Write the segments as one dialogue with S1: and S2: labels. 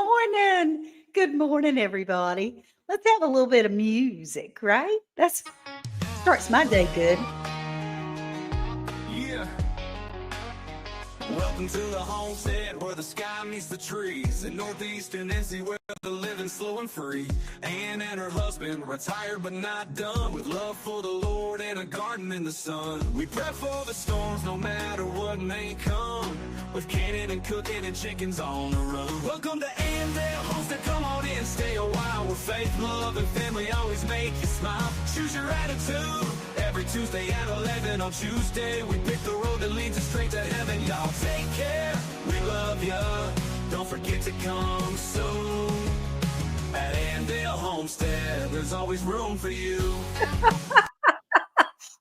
S1: morning. Good morning, everybody. Let's have a little bit of music, right? That starts my day good.
S2: Yeah. Welcome to the homestead where the sky meets the trees. In northeastern NC where the living's slow and free. Ann and her husband, retired but not done. With love for the Lord and a garden in the sun. We prep for the storms no matter what may come. With canning and cooking and chickens on the run. Welcome to Andale Homestead, come on in, stay a while. Where faith, love, and family always make you smile. Choose your attitude. Every Tuesday at 11 on ChooseDay, we pick the road that leads us straight to heaven. Y'all take care, we love ya. Don't forget to come soon. At Andale Homestead, there's always room for you.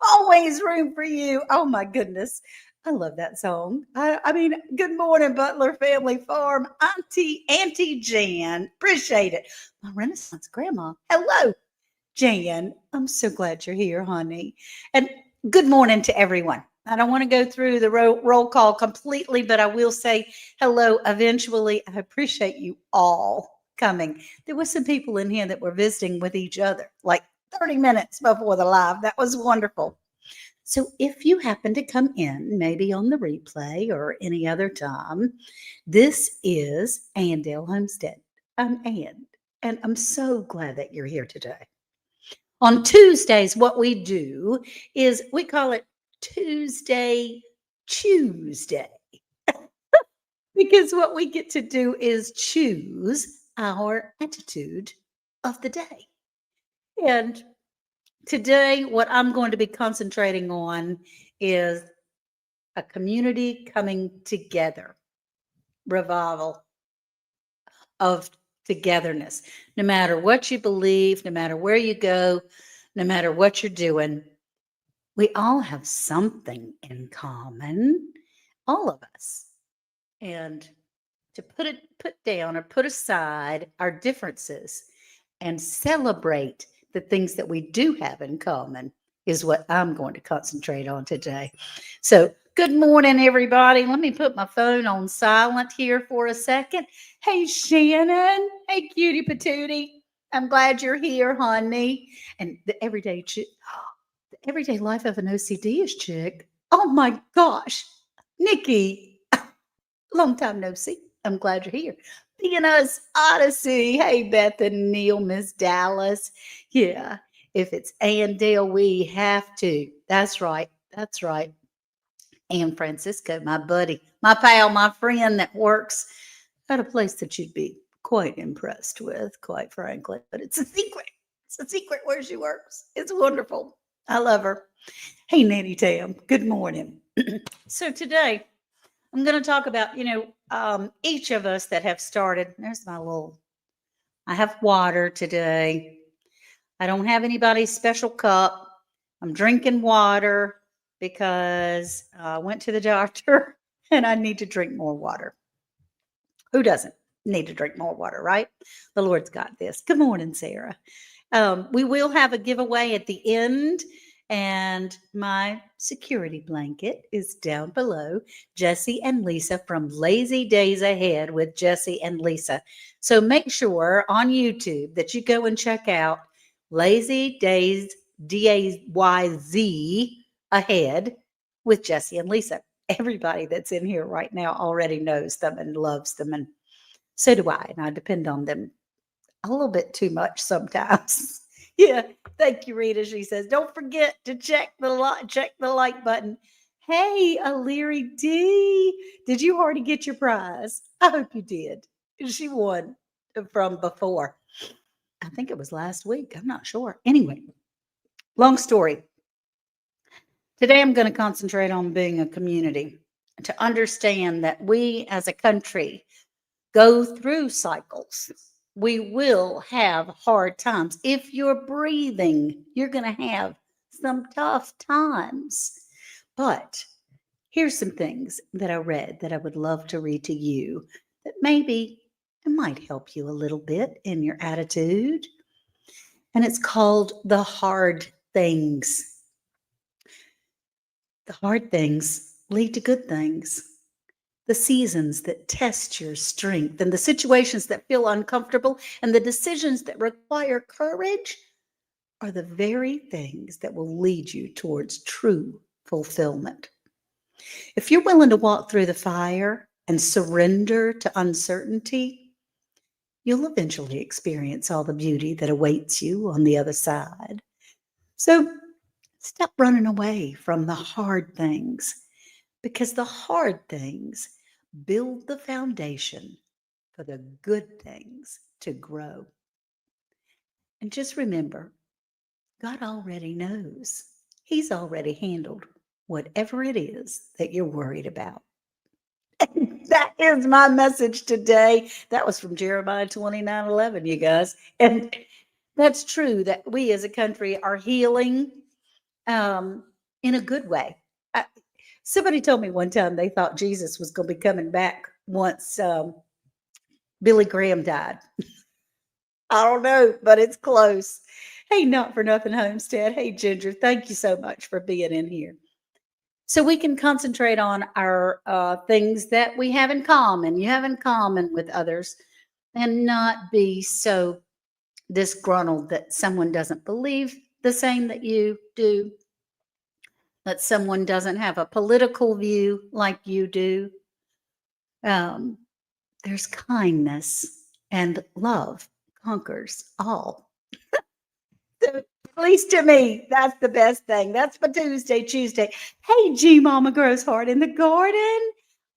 S1: Always room for you. Oh my goodness. I love that song. I mean, good morning, Butler Family Farm. Auntie Jan. Appreciate it. My Renaissance grandma. Hello, Jan. I'm so glad you're here, honey. And good morning to everyone. I don't want to go through the roll call completely, but I will say hello eventually. I appreciate you all coming. There were some people in here that were visiting with each other like 30 minutes before the live. That was wonderful. So if you happen to come in, maybe on the replay or any other time, this is Andale Homestead. I'm Ann, and I'm so glad that you're here today. On Tuesdays, what we do is we call it Tuesday, because what we get to do is choose our attitude of the day. And today, what I'm going to be concentrating on is a community coming together, revival of togetherness. No matter what you believe, no matter where you go, no matter what you're doing, we all have something in common, all of us. And to put down or put aside our differences and celebrate the things that we do have in common is what I'm going to concentrate on today. So, good morning, everybody. Let me put my phone on silent here for a second. Hey, Shannon. Hey, cutie patootie. I'm glad you're here, honey. And the everyday life of an OCD is chick. Oh my gosh, Nikki. Long time no see. I'm glad you're here. PNS Odyssey. Hey, Beth and Neil, Miss Dallas. Yeah, if it's Andale, we have to. That's right. That's right. And Francisco, my buddy, my pal, my friend that works at a place that you'd be quite impressed with, quite frankly. But it's a secret. It's a secret where she works. It's wonderful. I love her. Hey, Nanny Tam. Good morning. So today, I'm going to talk about, each of us that have started. There's I have water today. I don't have anybody's special cup. I'm drinking water because I went to the doctor and I need to drink more water. Who doesn't need to drink more water, right? The Lord's got this. Good morning, Sarah. We will have a giveaway at the end. And my security blanket is down below. Jesse and Lisa from Lazy Days Ahead with Jesse and Lisa. So make sure on YouTube that you go and check out Lazy Days, DAYZ Ahead with Jesse and Lisa. Everybody that's in here right now already knows them and loves them. And so do I. And I depend on them a little bit too much sometimes. Yeah, thank you, Rita. She says, don't forget to check the like button. Hey, Aliri D, did you already get your prize? I hope you did. She won from before. I think it was last week. I'm not sure. Anyway, long story. Today I'm going to concentrate on being a community, to understand that we as a country go through cycles. We will have hard times. If you're breathing, you're going to have some tough times. But here's some things that I read that I would love to read to you that maybe it might help you a little bit in your attitude. And it's called The Hard Things. The hard things lead to good things. The seasons that test your strength and the situations that feel uncomfortable and the decisions that require courage are the very things that will lead you towards true fulfillment. If you're willing to walk through the fire and surrender to uncertainty, you'll eventually experience all the beauty that awaits you on the other side. So stop running away from the hard things because the hard things build the foundation for the good things to grow. And just remember, God already knows. He's already handled whatever it is that you're worried about. That is my message today. That was from Jeremiah 29:11, you guys. And that's true that we as a country are healing um, in a good way. I, somebody told me one time they thought Jesus was going to be coming back once Billy Graham died. I don't know, but it's close. Hey, not for nothing, Homestead. Hey, Ginger, thank you so much for being in here. So we can concentrate on our things that we have in common, you have in common with others, and not be so disgruntled that someone doesn't believe the same that you do, that someone doesn't have a political view like you do. Um, there's kindness and love conquers all. So, at least to me, that's the best thing. That's for Tuesday. Hey, G Mama Grows Heart in the garden.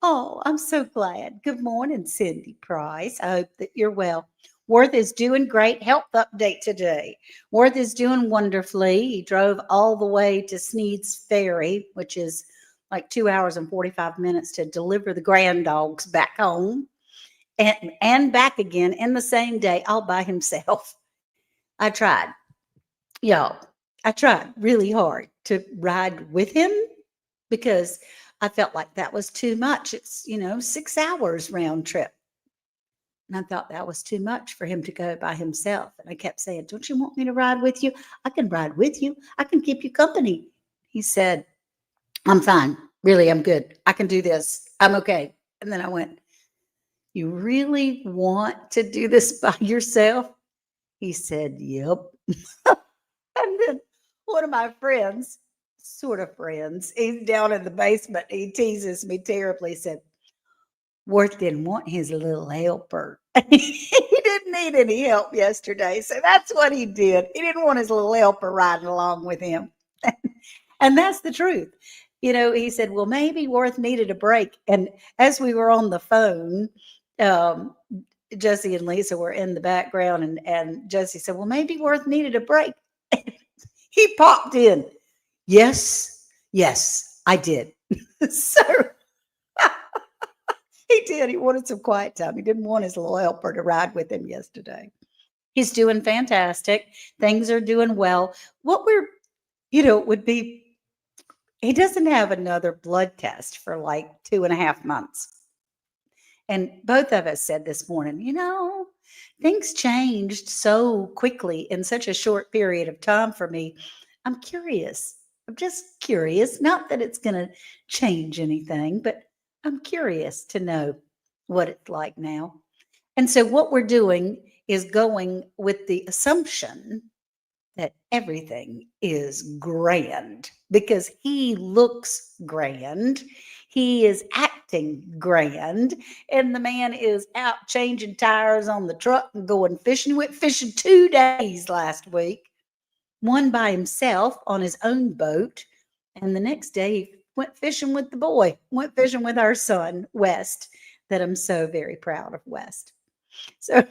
S1: Oh, I'm so glad. Good morning, Cindy Price. I hope that you're well. Worth is doing great. Health update today. Worth is doing wonderfully. He drove all the way to Sneed's Ferry, which is like 2 hours and 45 minutes to deliver the grand dogs back home and back again in the same day, all by himself. I tried. Y'all, I tried really hard to ride with him because I felt like that was too much. It's, 6 hours round trip. And I thought that was too much for him to go by himself. And I kept saying, "Don't you want me to ride with you? I can ride with you. I can keep you company." He said, "I'm fine. Really, I'm good. I can do this. I'm okay." And then I went, "You really want to do this by yourself?" He said, "Yep." And then one of my friends, sort of friends, he's down in the basement. He teases me terribly. He said, "Worth didn't want his little helper." He didn't need any help yesterday. So that's what he did. He didn't want his little helper riding along with him. And that's the truth. He said, "Well, maybe Worth needed a break." And as we were on the phone, um, Jesse and Lisa were in the background, and Jesse said, "Well, maybe Worth needed a break." He popped in. Yes, I did. So he did. He wanted some quiet time. He didn't want his little helper to ride with him yesterday. He's doing fantastic. Things are doing well. What would be, he doesn't have another blood test for like 2.5 months. And both of us said this morning, things changed so quickly in such a short period of time for me. I'm curious. I'm just curious. Not that it's going to change anything, but I'm curious to know what it's like now. And so, what we're doing is going with the assumption that everything is grand because he looks grand. He is acting grand. And the man is out changing tires on the truck and going fishing. He went fishing 2 days last week, one by himself on his own boat. And the next day, he went fishing with the boy, went fishing with our son, West, that I'm so very proud of West. So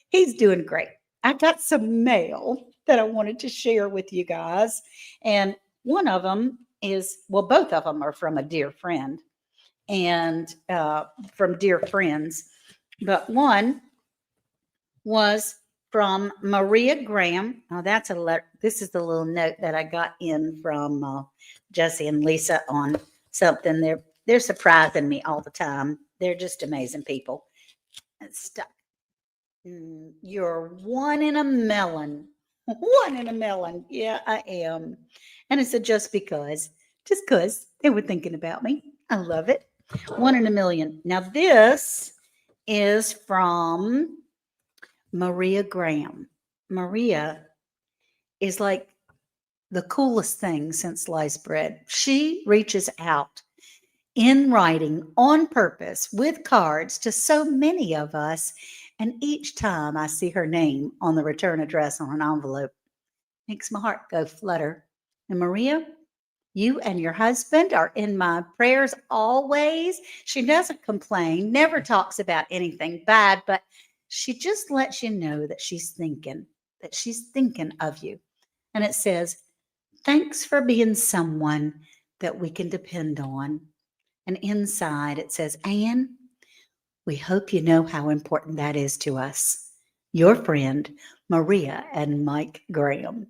S1: he's doing great. I got some mail that I wanted to share with you guys. And one of them is, well, both of them are from a dear friend and from dear friends. But one was from Maria Graham. Oh, that's a letter. This is the little note that I got in from Jesse and Lisa on something. They're surprising me all the time. They're just amazing people. It's stuck. You're one in a melon. One in a melon. Yeah, I am. And it said just because they were thinking about me. I love it. One in a million. Now, this is from Maria Graham. Maria is like the coolest thing since sliced bread. She reaches out in writing on purpose with cards to so many of us. And each time I see her name on the return address on an envelope, makes my heart go flutter. And Maria, you and your husband are in my prayers always. She doesn't complain, never talks about anything bad, but she just lets you know that she's thinking of you. And it says, thanks for being someone that we can depend on. And inside it says, Anne, we hope you know how important that is to us. Your friend, Maria and Mike Graham.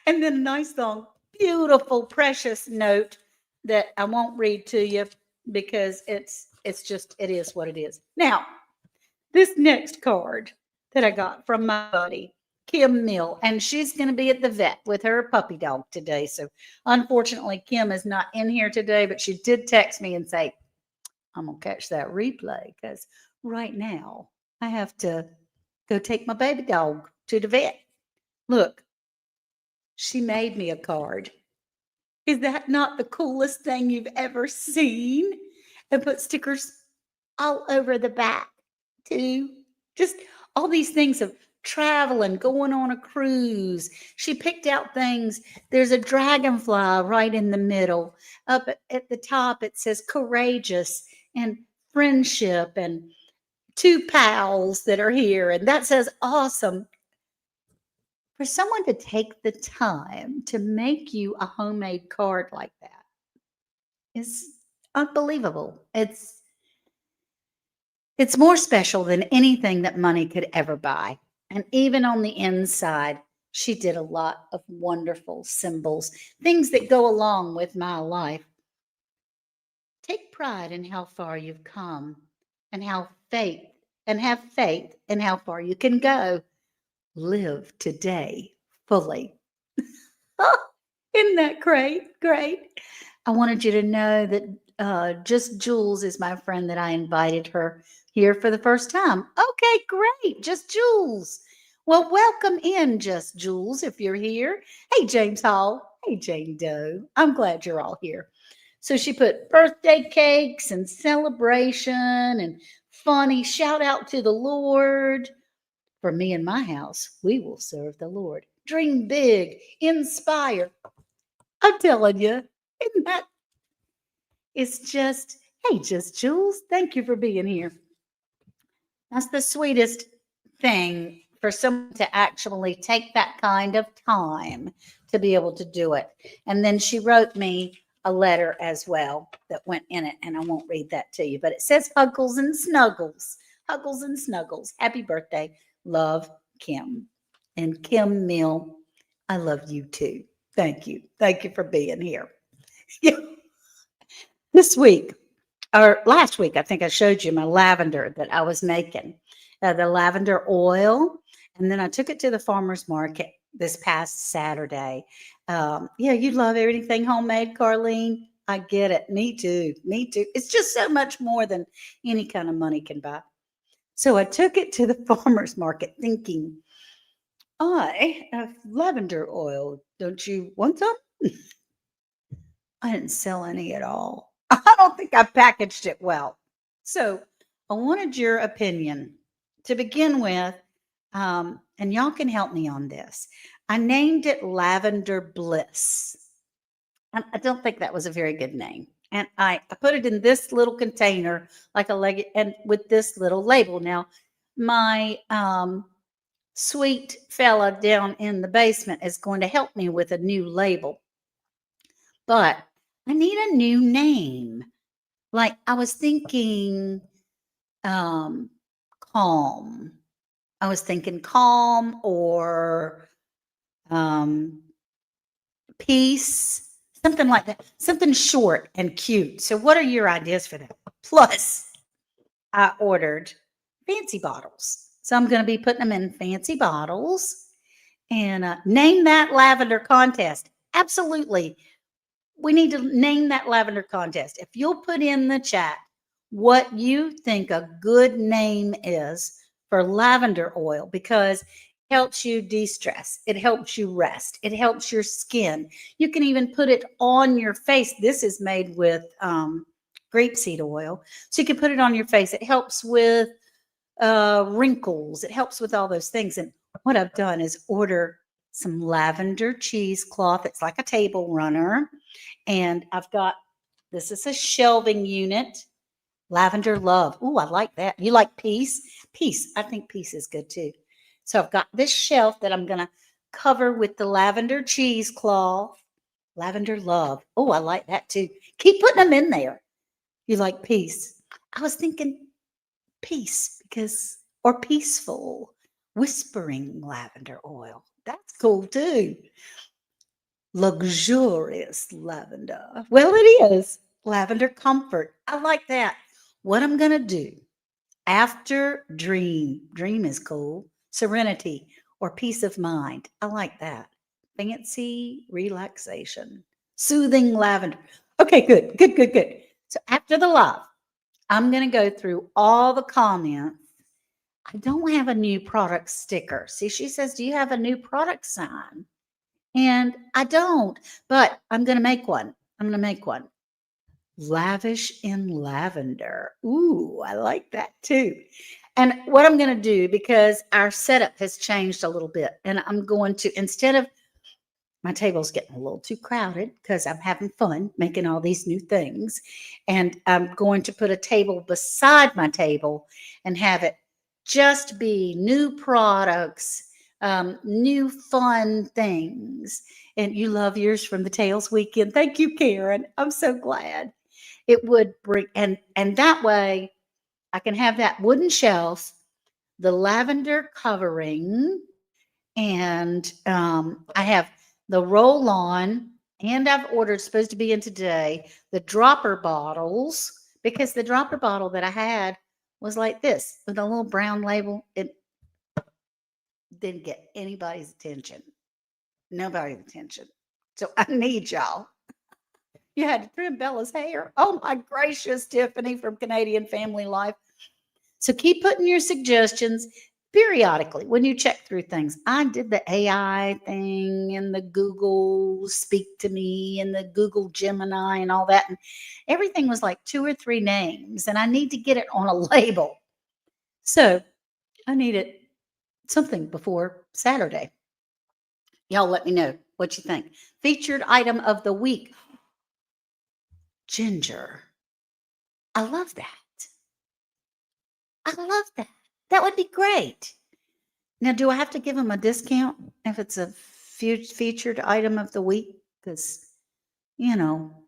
S1: And then a nice long, beautiful, precious note that I won't read to you because it's just it is what it is. Now, this next card that I got from my buddy Kim Mill, and she's going to be at the vet with her puppy dog today. So unfortunately, Kim is not in here today, but she did text me and say, I'm going to catch that replay because right now I have to go take my baby dog to the vet. Look, she made me a card. Is that not the coolest thing you've ever seen? And put stickers all over the back too. Just all these things of traveling, going on a cruise. She picked out things. There's a dragonfly right in the middle. Up at the top, it says courageous and friendship and two pals that are here. And that says awesome. For someone to take the time to make you a homemade card like that is unbelievable. It's more special than anything that money could ever buy. And even on the inside, she did a lot of wonderful symbols, things that go along with my life. Take pride in how far you've come and have faith in how far you can go. Live today fully. Isn't that great? Great. I wanted you to know that Just Jules is my friend that I invited her here for the first time. Okay, great. Just Jules. Well, welcome in, Just Jules, if you're here. Hey, James Hall. Hey, Jane Doe. I'm glad you're all here. So she put birthday cakes and celebration and funny shout out to the Lord. For me and my house, we will serve the Lord. Dream big, inspire. I'm telling you, isn't that? It's just, hey, Just Jules, thank you for being here. That's the sweetest thing for someone to actually take that kind of time to be able to do it. And then she wrote me a letter as well that went in it, and I won't read that to you, but it says Huggles and Snuggles. Huggles and Snuggles. Happy birthday. Love, Kim. And Kim Mill, I love you too. Thank you. Thank you for being here. Yeah. This week, or last week, I think I showed you my lavender that I was making, the lavender oil. And then I took it to the farmer's market this past Saturday. Yeah, you love everything homemade, Carlene. I get it. Me too. Me too. It's just so much more than any kind of money can buy. So I took it to the farmer's market thinking, I have lavender oil. Don't you want some? I didn't sell any at all. I don't think I packaged it well. So I wanted your opinion to begin with, and y'all can help me on this. I named it Lavender Bliss. And I don't think that was a very good name. And I put it in this little container, like a leg, and with this little label. Now, my sweet fella down in the basement is going to help me with a new label. But I need a new name. Like I was thinking calm. I was thinking calm or peace, something like that. Something short and cute. So what are your ideas for that? Plus, I ordered fancy bottles. So I'm going to be putting them in fancy bottles and name that lavender contest. Absolutely. we need to name that lavender contest. If you'll put in the chat what you think a good name is for lavender oil, because it helps you de-stress, it helps you rest, it helps your skin. You can even put it on your face. This is made with grapeseed oil, so you can put it on your face. It helps with wrinkles. It helps with all those things. And what I've done is order some lavender cheesecloth. It's like a table runner. And I've got, this is a shelving unit. Lavender Love. Ooh, I like that. You like Peace? Peace. I think Peace is good too. So I've got this shelf that I'm going to cover with the lavender cheesecloth. Lavender Love. Oh, I like that too. Keep putting them in there. You like Peace? I was thinking peace because, or peaceful, whispering lavender oil. That's cool too. Luxurious lavender. Well, it is lavender comfort. I like that. What I'm going to do after dream is cool. Serenity or peace of mind. I like that. Fancy relaxation. Soothing lavender. Okay, good. So after the live, I'm going to go through all the comments. I don't have a new product sticker. See, she says, do you have a new product sign? And I don't, but I'm going to make one. Lavish in lavender. Ooh, I like that too. And what I'm going to do, because our setup has changed a little bit, and I'm going to, instead of, my table's getting a little too crowded because I'm having fun making all these new things. And I'm going to put a table beside my table and have it just be new products, new fun things. And you love yours from the Tails Weekend. Thank you, Karen. I'm so glad. It would bring, and that way I can have that wooden shelf, the lavender covering, and I have the roll on, and I've ordered, supposed to be in today, the dropper bottles, because the dropper bottle that I had was like this with a little brown label. It didn't get anybody's attention, nobody's attention. So I need y'all. You had to trim Bella's hair. Oh my gracious, Tiffany from Canadian Family Life. So keep putting your suggestions periodically when you check through things. I did the AI thing and the Google Speak to Me and the Google Gemini and all that. And everything was like 2 or 3 names, and I need to get it on a label. So I needed something before Saturday. Y'all let me know what you think. Featured item of the week. Ginger. I love that. I love that. That would be great. Now, do I have to give them a discount if it's a featured item of the week? Because, you know,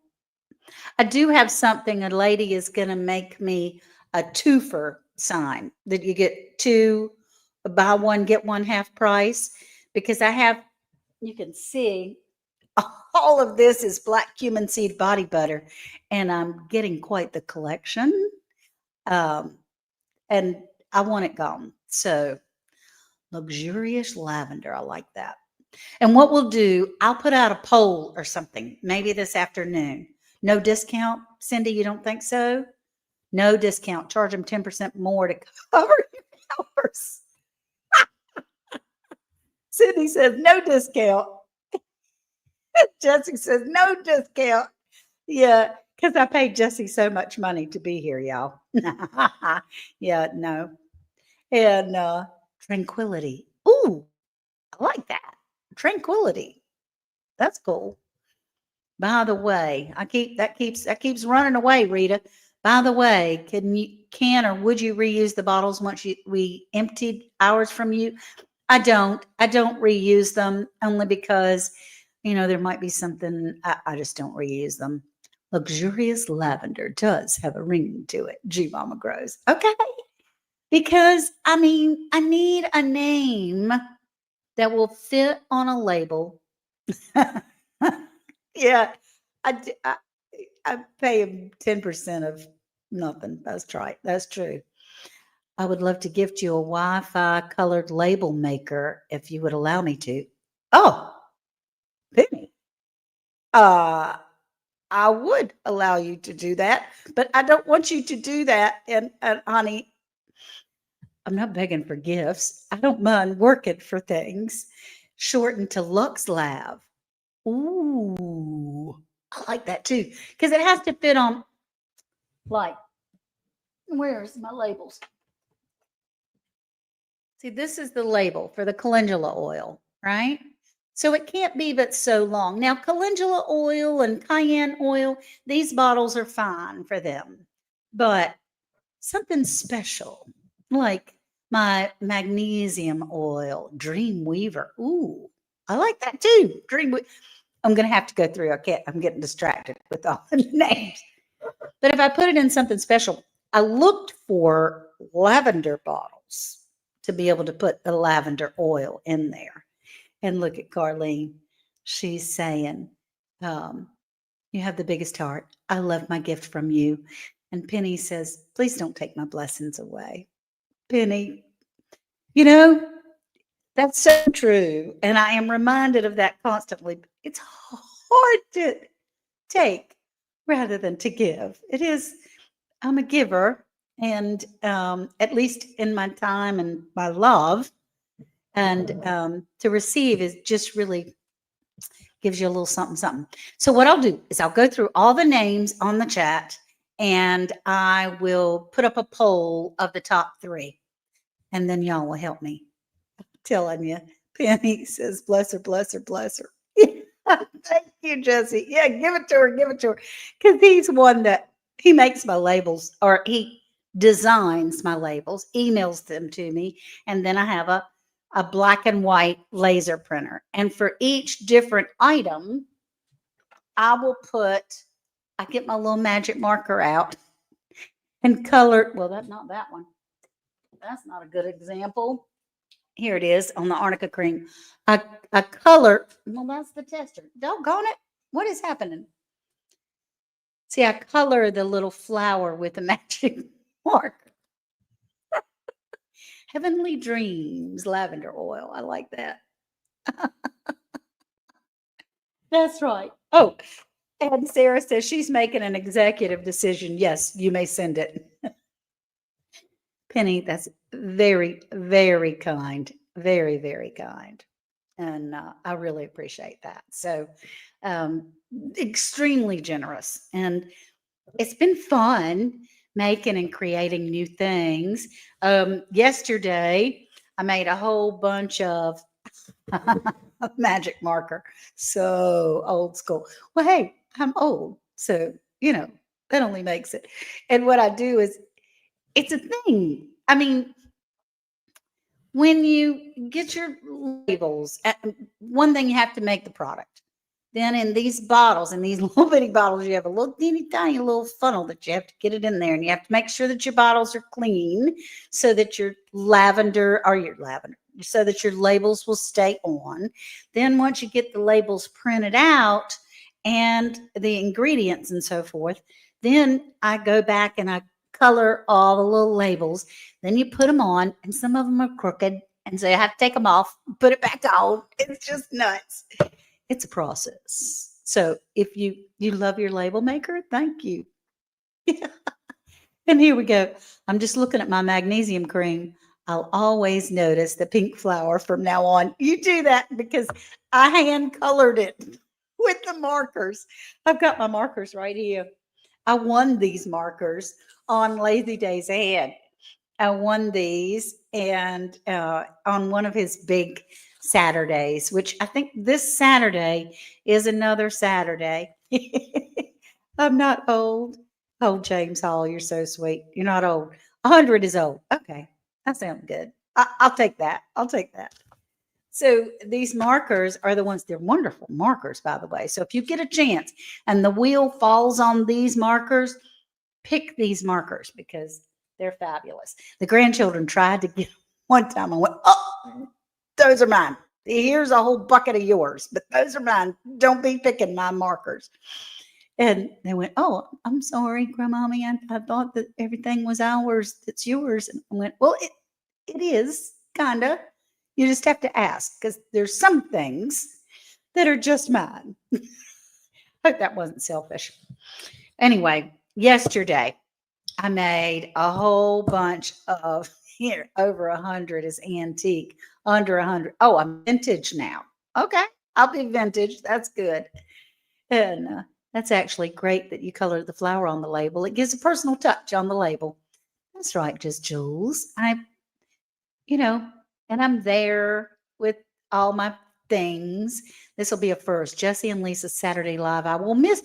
S1: I do have something. A lady is going to make me a twofer sign that you get 2, buy 1, get 1 half price. Because I have, you can see, all of this is black cumin seed body butter, and I'm getting quite the collection. And I want it gone. So luxurious lavender. I like that. And what we'll do, I'll put out a poll or something, maybe this afternoon. No discount. Cindy, you don't think so? No discount. Charge them 10% more to cover your hours. Cindy says no discount. Jesse says no discount. Yeah, because I paid Jesse so much money to be here, y'all. Yeah, no. And tranquility. Ooh, I like that. Tranquility. That's cool. By the way, that keeps running away, Rita. By the way, can or would you reuse the bottles once we emptied ours from you? I don't reuse them, only because there might be something. I just don't reuse them. Luxurious lavender does have a ring to it. G Mama Grows. Okay. Because I need a name that will fit on a label. Yeah, I pay him 10% of nothing. That's right. That's true. I would love to gift you a Wi-Fi colored label maker if you would allow me to. Oh, Penny. Uh, I would allow you to do that, but I don't want you to do that. And honey, I'm not begging for gifts. I don't mind working for things. Shortened to Lux Lab. Ooh, I like that too because it has to fit on. Like, where's my labels? See, this is the label for the calendula oil, right? So it can't be but so long. Now, calendula oil and cayenne oil, these bottles are fine for them. But something special, like my magnesium oil, Dream Weaver. Ooh, I like that too. I'm going to have to go through. I can't, I'm getting distracted with all the names. But if I put it in something special, I looked for lavender bottles to be able to put the lavender oil in there. And look at Carlene. She's saying, um, you have the biggest heart. I love my gift from you. And Penny says, please don't take my blessings away. Penny, you know, that's so true. And I am reminded of that constantly. It's hard to take rather than to give. It is, I'm a giver. And at least in my time and my love, and to receive is just really gives you a little something, something. So what I'll do is I'll go through all the names on the chat and I will put up a poll of the top 3 and then y'all will help me. I'm telling you, Penny says, bless her, bless her, bless her. Thank you, Jesse. Yeah, give it to her, give it to her. Because he's one that he makes my labels or he designs my labels, emails them to me, and then I have a black and white laser printer. And for each different item, I will I get my little magic marker out and color. Well, that's not that one. That's not a good example. Here it is on the arnica cream. I color. Well, that's the tester. Doggone it. What is happening? See, I color the little flower with a magic marker. Heavenly Dreams lavender oil. I like that. That's right. Oh, and Sarah says she's making an executive decision. Yes, you may send it. Penny, that's very, very kind. Very, very kind. And I really appreciate that. So, extremely generous. And it's been fun making and creating new things. Yesterday, I made a whole bunch of magic marker. So old school. Well, hey, I'm old. So, that only makes it. And what I do is, it's a thing. I mean, when you get your labels, one thing you have to make the product. Then in these bottles, in these little bitty bottles, you have a little teeny tiny little funnel that you have to get it in there. And you have to make sure that your bottles are clean so that your so that your labels will stay on. Then once you get the labels printed out and the ingredients and so forth, then I go back and I color all the little labels. Then you put them on, and some of them are crooked. And so you have to take them off, put it back on. It's just nuts. It's a process. So if you love your label maker, thank you. And here we go. I'm just looking at my magnesium cream. I'll always notice the pink flower from now on. You do that because I hand colored it with the markers. I've got my markers right here. I won these markers on Lazy Days Ahead. I won these and on one of his big Saturdays, which I think this Saturday is another Saturday. I'm not old. Oh, James Hall, you're so sweet. You're not old. 100 is old. Okay, that sounds good. I'll take that. I'll take that. So these markers are the ones, they're wonderful markers, by the way. So if you get a chance and the wheel falls on these markers, pick these markers because they're fabulous. The grandchildren tried to get one time. I went, oh, those are mine. Here's a whole bucket of yours, but those are mine. Don't be picking my markers. And they went, oh, I'm sorry, Grandmommy. I thought that everything was ours. That's yours. And I went, well, it is kind of. You just have to ask because there's some things that are just mine. Hope that wasn't selfish. Anyway, yesterday I made a whole bunch of here over 100 is antique, under 100. Oh, I'm vintage now. Okay, I'll be vintage. That's good. And that's actually great that you colored the flower on the label. It gives a personal touch on the label. That's right, just Jules. You know, and I'm there with all my things. This will be a first. Jesse and Lisa's Saturday Live. I will miss.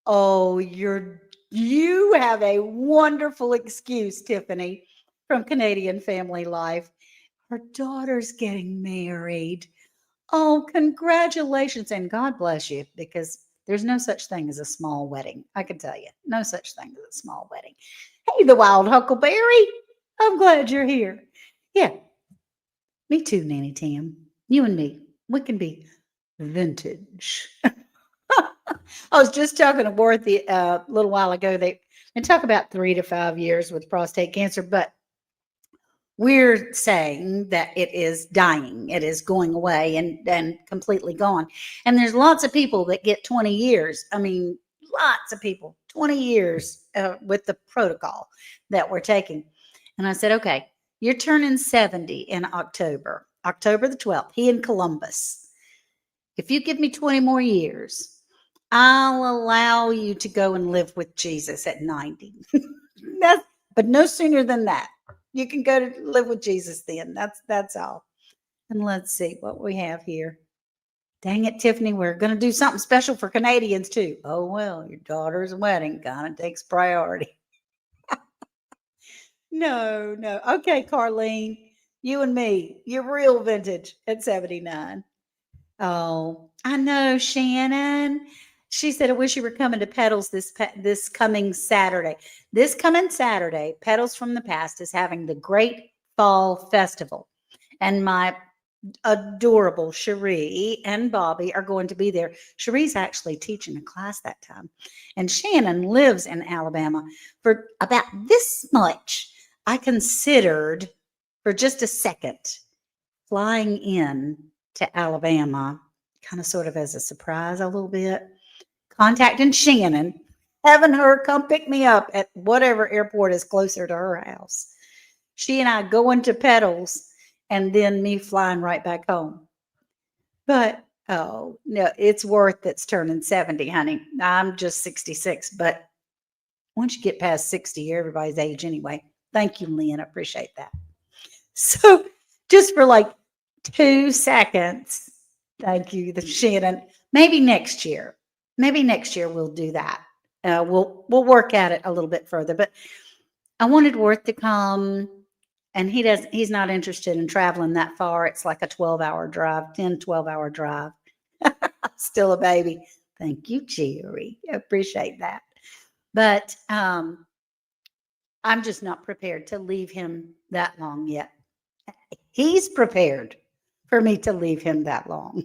S1: Oh, you have a wonderful excuse, Tiffany, from Canadian Family Life. Her daughter's getting married. Oh, congratulations and God bless you because there's no such thing as a small wedding. I can tell you, no such thing as a small wedding. Hey, the wild huckleberry. I'm glad you're here. Yeah, me too, Nanny Tam. You and me, we can be vintage. I was just talking to Worthy a little while ago. They talk about 3 to 5 years with prostate cancer, but we're saying that it is dying, it is going away and completely gone. And there's lots of people that get 20 years. I mean, lots of people, 20 years with the protocol that we're taking. And I said, okay, you're turning 70 in October, October the 12th, he in Columbus. If you give me 20 more years, I'll allow you to go and live with Jesus at 90. But no sooner than that. You can go to live with Jesus then. That's all. And let's see what we have here. Dang it, Tiffany, we're going to do something special for Canadians too. Oh, well, your daughter's wedding kind of takes priority. No, no. Okay, Carlene, you and me, you're real vintage at 79. Oh, I know, Shannon. She said, "I wish you were coming to Pedals this coming Saturday." This coming Saturday, Pedals from the Past is having the Great Fall Festival, and my adorable Cherie and Bobby are going to be there. Cherie's actually teaching a class that time, and Shannon lives in Alabama. For about this much, I considered for just a second flying in to Alabama, kind of sort of as a surprise, a little bit, contacting Shannon, having her come pick me up at whatever airport is closer to her house. She and I going to Pedals and then me flying right back home. But oh, no, it's worth it's turning 70, honey. I'm just 66, but once you get past 60, you're everybody's age anyway. Thank you, Lynn. I appreciate that. So just for like 2 seconds, thank you, the Shannon. Maybe next year. Maybe next year we'll do that. We'll work at it a little bit further. But I wanted Worth to come, and he's not interested in traveling that far. It's like a 12-hour drive, 10, 12-hour drive. Still a baby. Thank you, Jerry. I appreciate that. But I'm just not prepared to leave him that long yet. He's prepared for me to leave him that long.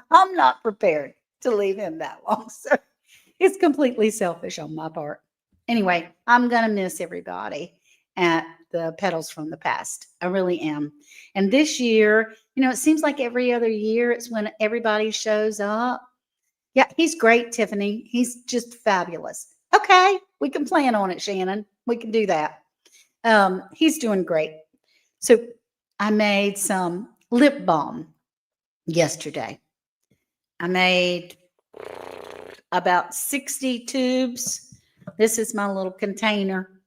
S1: I'm not prepared to leave him that long. So it's completely selfish on my part. Anyway, I'm going to miss everybody at the Pedals from the Past. I really am. And this year, it seems like every other year it's when everybody shows up. Yeah, he's great, Tiffany. He's just fabulous. Okay, we can plan on it, Shannon. We can do that. He's doing great. So I made some lip balm yesterday. I made about 60 tubes. This is my little container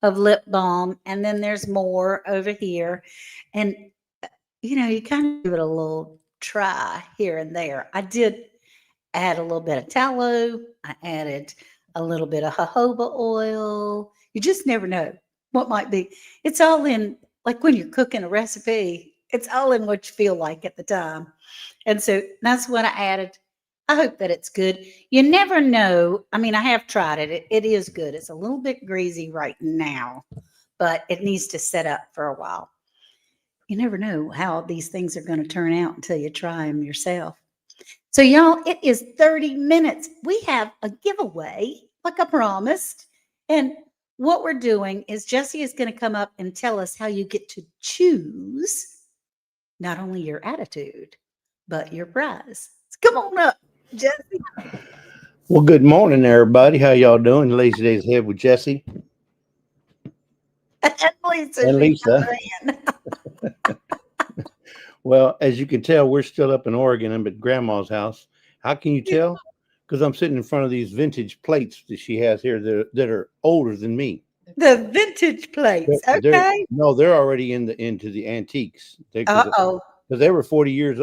S1: of lip balm. And then there's more over here. And, you kind of give it a little try here and there. I did add a little bit of tallow. I added a little bit of jojoba oil. You just never know what might be. It's all in, like when you're cooking a recipe, it's all in what you feel like at the time. And so that's what I added. I hope that it's good. You never know. I mean, I have tried it. It is good. It's a little bit greasy right now, but it needs to set up for a while. You never know how these things are going to turn out until you try them yourself. So, y'all, it is 30 minutes. We have a giveaway, like I promised. And what we're doing is Jessie is going to come up and tell us how you get to choose not only your attitude, but your prize. So come on up. Jesse
S3: Well, good morning, everybody. How y'all doing? Lazy Days Ahead with Jesse
S1: and Lisa,
S3: and
S1: she's
S3: Lisa.
S1: ran.
S3: Well, as you can tell, we're still up in Oregon. I'm at Grandma's house. How can you tell? Because I'm sitting in front of these vintage plates that she has here that are older than me.
S1: The vintage plates. Okay.
S3: They're already into the antiques. Because
S1: Uh-oh.
S3: they were 40 years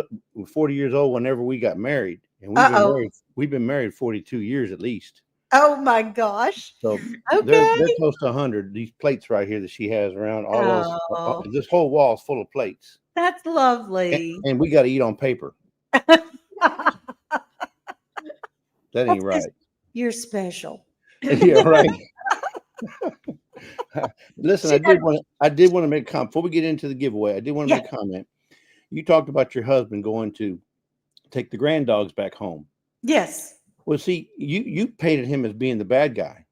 S3: old whenever we got married, and
S1: Uh-oh.
S3: we've been married 42 years at least.
S1: Oh my gosh.
S3: So
S1: Okay.
S3: they're close to 100. These plates right here that she has around
S1: Oh,
S3: this whole wall is full of plates,
S1: that's lovely.
S3: and we got to eat on paper.
S1: That's
S3: That ain't
S1: 'cause
S3: right.
S1: you're special.
S3: Yeah, right. Listen,
S1: She doesn't,
S3: I did want to make a comment before we get into the giveaway. I did want to
S1: yeah,
S3: make a comment. You talked about your husband going to take the grand dogs back home.
S1: yes.
S3: Well, see, you painted him as being the bad guy.